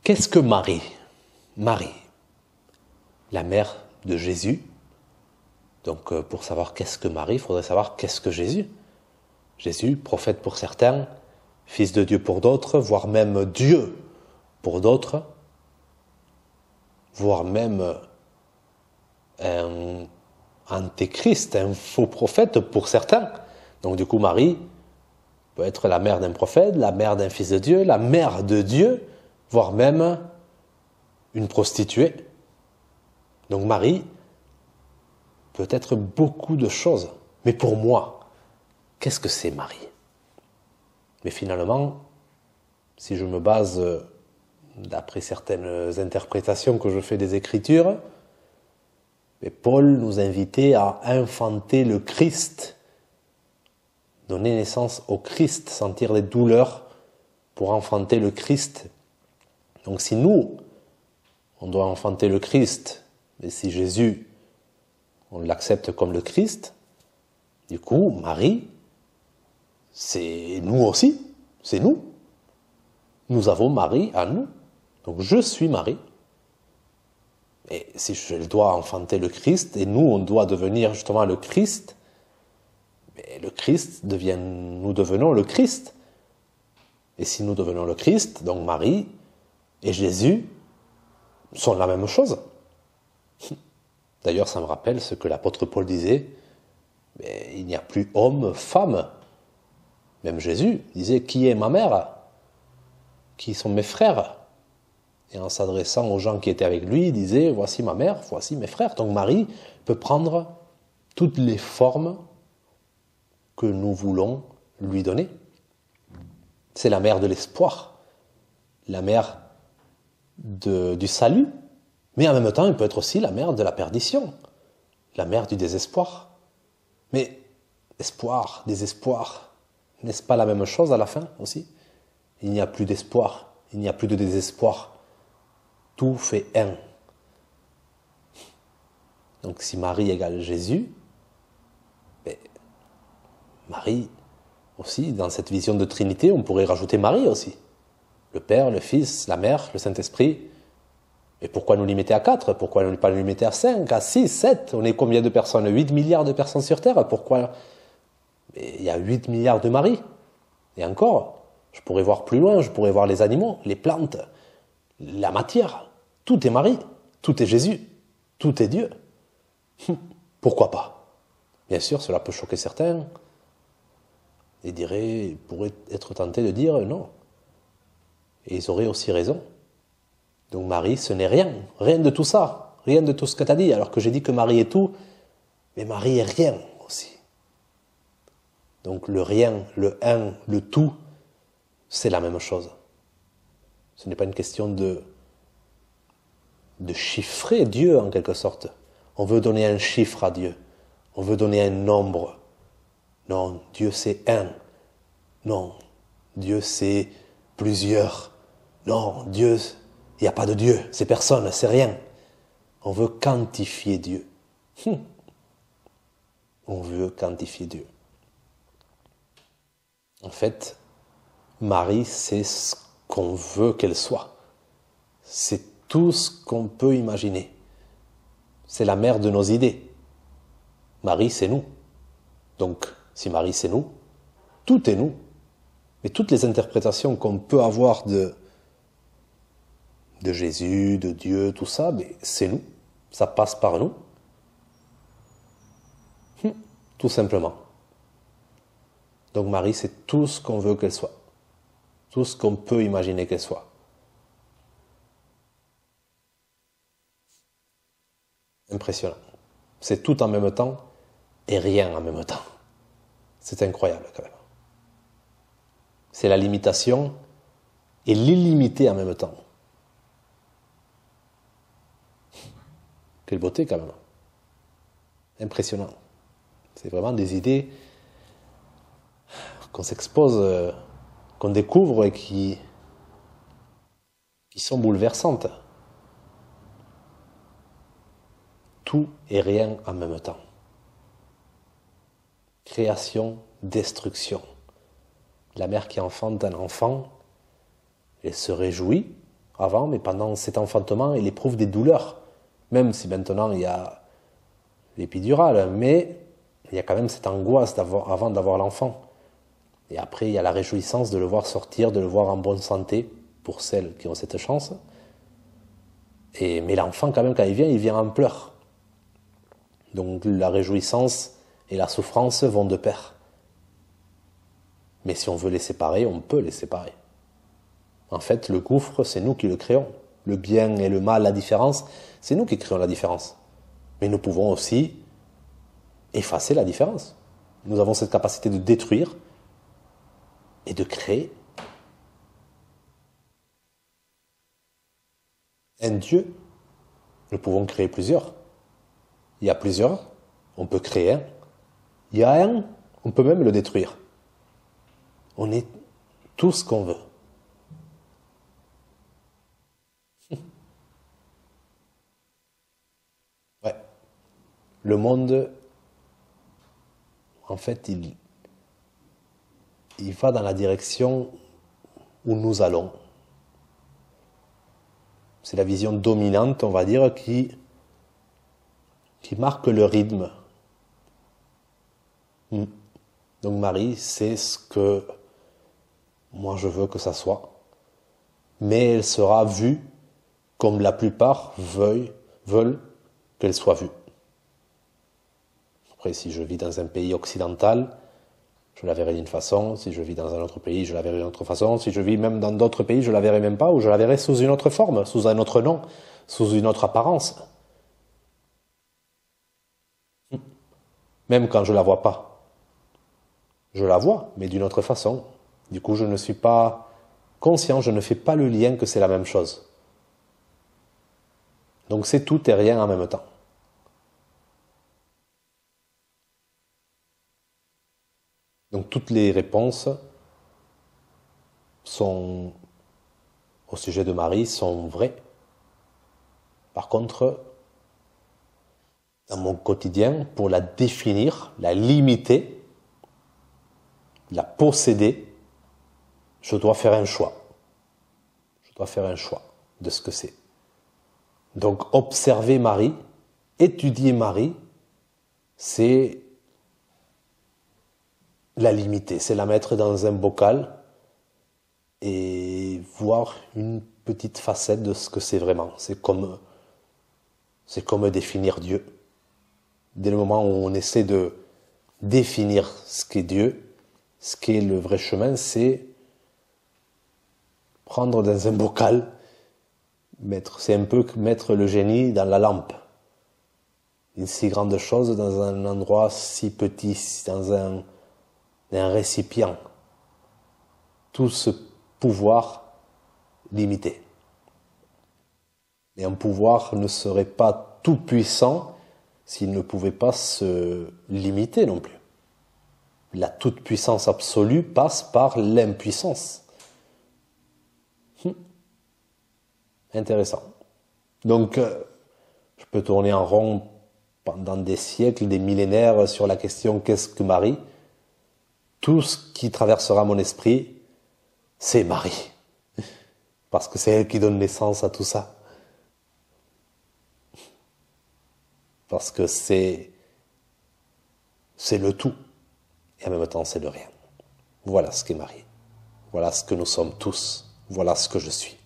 Qu'est-ce que Marie? Marie, la mère de Jésus. Donc pour savoir qu'est-ce que Marie, il faudrait savoir qu'est-ce que Jésus. Jésus, prophète pour certains, fils de Dieu pour d'autres, voire même Dieu pour d'autres, voire même un antéchrist, un faux prophète pour certains. Donc du coup, Marie peut être la mère d'un prophète, la mère d'un fils de Dieu, la mère de Dieu, voire même une prostituée. Donc Marie peut être beaucoup de choses. Mais pour moi, qu'est-ce que c'est Marie? Mais finalement, si je me base, d'après certaines interprétations que je fais des Écritures, Paul nous invitait à infanter le Christ, donner naissance au Christ, sentir les douleurs pour enfanter le Christ. Donc si nous, on doit enfanter le Christ, et si Jésus, on l'accepte comme le Christ, du coup, Marie, c'est nous aussi, c'est nous. Nous avons Marie à nous. Donc je suis Marie. Et si je dois enfanter le Christ, et nous, on doit devenir justement le Christ, mais le Christ devient, nous devenons le Christ. Et si nous devenons le Christ, donc Marie et Jésus sont la même chose. D'ailleurs, ça me rappelle ce que l'apôtre Paul disait, mais il n'y a plus homme, femme. Même Jésus disait, qui est ma mère? Qui sont mes frères? Et en s'adressant aux gens qui étaient avec lui, il disait, voici ma mère, voici mes frères. Donc Marie peut prendre toutes les formes que nous voulons lui donner. C'est la mère de l'espoir, la mère du salut, mais en même temps, elle peut être aussi la mère de la perdition, la mère du désespoir. Mais espoir, désespoir, n'est-ce pas la même chose à la fin aussi? Il n'y a plus d'espoir, il n'y a plus de désespoir. Tout fait un. Donc si Marie égale Jésus, Marie aussi, dans cette vision de Trinité, on pourrait rajouter Marie aussi. Le Père, le Fils, la Mère, le Saint-Esprit. Et pourquoi nous limiter à 4? Pourquoi ne pas nous limiter à 5, à 6, 7? On est combien de personnes? 8 milliards de personnes sur Terre. Pourquoi? Il y a 8 milliards de Marie. Et encore, je pourrais voir plus loin, je pourrais voir les animaux, les plantes, la matière. Tout est Marie, tout est Jésus, tout est Dieu. Pourquoi pas? Bien sûr, cela peut choquer certains. Ils pourraient être tentés de dire non. Et ils auraient aussi raison. Donc Marie, ce n'est rien, rien de tout ça, rien de tout ce que tu as dit, alors que j'ai dit que Marie est tout, mais Marie est rien aussi. Donc le rien, le un, le tout, c'est la même chose. Ce n'est pas une question de chiffrer Dieu en quelque sorte. On veut donner un chiffre à Dieu. On veut donner un nombre. Non, Dieu c'est un. Non, Dieu c'est plusieurs. Non, Dieu, il n'y a pas de Dieu, c'est personne, c'est rien. On veut quantifier Dieu. On veut quantifier Dieu. En fait, Marie, c'est ce qu'on veut qu'elle soit. C'est tout ce qu'on peut imaginer. C'est la mère de nos idées. Marie, c'est nous. Donc, si Marie, c'est nous, tout est nous. Mais toutes les interprétations qu'on peut avoir de Jésus, de Dieu, tout ça, c'est nous. Ça passe par nous. Tout simplement. Donc Marie, c'est tout ce qu'on veut qu'elle soit. Tout ce qu'on peut imaginer qu'elle soit. Impressionnant. C'est tout en même temps et rien en même temps. C'est incroyable quand même. C'est la limitation et l'illimité en même temps. Quelle beauté quand même. Impressionnant. C'est vraiment des idées qu'on s'expose, qu'on découvre et qui sont bouleversantes. Tout et rien en même temps. Création, destruction. La mère qui enfante un enfant, elle se réjouit avant, mais pendant cet enfantement, elle éprouve des douleurs. Même si maintenant il y a l'épidurale, mais il y a quand même cette angoisse avant d'avoir l'enfant. Et après, il y a la réjouissance de le voir sortir, de le voir en bonne santé, pour celles qui ont cette chance. Mais l'enfant, quand même, quand il vient en pleurs. Donc la réjouissance et la souffrance vont de pair. Mais si on veut les séparer, on peut les séparer. En fait, le gouffre, c'est nous qui le créons. Le bien et le mal, la différence, c'est nous qui créons la différence. Mais nous pouvons aussi effacer la différence. Nous avons cette capacité de détruire et de créer un Dieu. Nous pouvons créer plusieurs. Il y a plusieurs, on peut créer un. Il y a un, on peut même le détruire. On est tout ce qu'on veut. Ouais. Le monde, en fait, il va dans la direction où nous allons. C'est la vision dominante, on va dire, qui marque le rythme. Donc Marie, c'est ce que moi je veux que ça soit. Mais elle sera vue comme la plupart veulent qu'elle soit vue. Après, si je vis dans un pays occidental, je la verrai d'une façon. Si je vis dans un autre pays, je la verrai d'une autre façon. Si je vis même dans d'autres pays, je la verrai même pas, ou je la verrai sous une autre forme, sous un autre nom, sous une autre apparence. Même quand je la vois pas. Je la vois, mais d'une autre façon. Du coup, je ne suis pas conscient, je ne fais pas le lien que c'est la même chose. Donc c'est tout et rien en même temps. Donc toutes les réponses au sujet de Marie sont vraies. Par contre, dans mon quotidien, pour la définir, la limiter, la posséder, je dois faire un choix. Je dois faire un choix de ce que c'est. Donc observer Marie, étudier Marie, c'est la limiter, c'est la mettre dans un bocal et voir une petite facette de ce que c'est vraiment. C'est comme définir Dieu. Dès le moment où on essaie de définir ce qu'est Dieu, ce qu'est le vrai chemin, c'est prendre dans un bocal, c'est un peu mettre le génie dans la lampe. Une si grande chose dans un endroit si petit, dans un récipient. Tout ce pouvoir limité. Et un pouvoir ne serait pas tout puissant s'il ne pouvait pas se limiter non plus. La toute-puissance absolue passe par l'impuissance. Intéressant. Donc, je peux tourner en rond pendant des siècles, des millénaires sur la question qu'est-ce que Marie? Tout ce qui traversera mon esprit, c'est Marie. Parce que c'est elle qui donne naissance à tout ça. Parce que c'est le tout. Et en même temps, c'est le rien. Voilà ce qu'est Marie. Voilà ce que nous sommes tous. Voilà ce que je suis.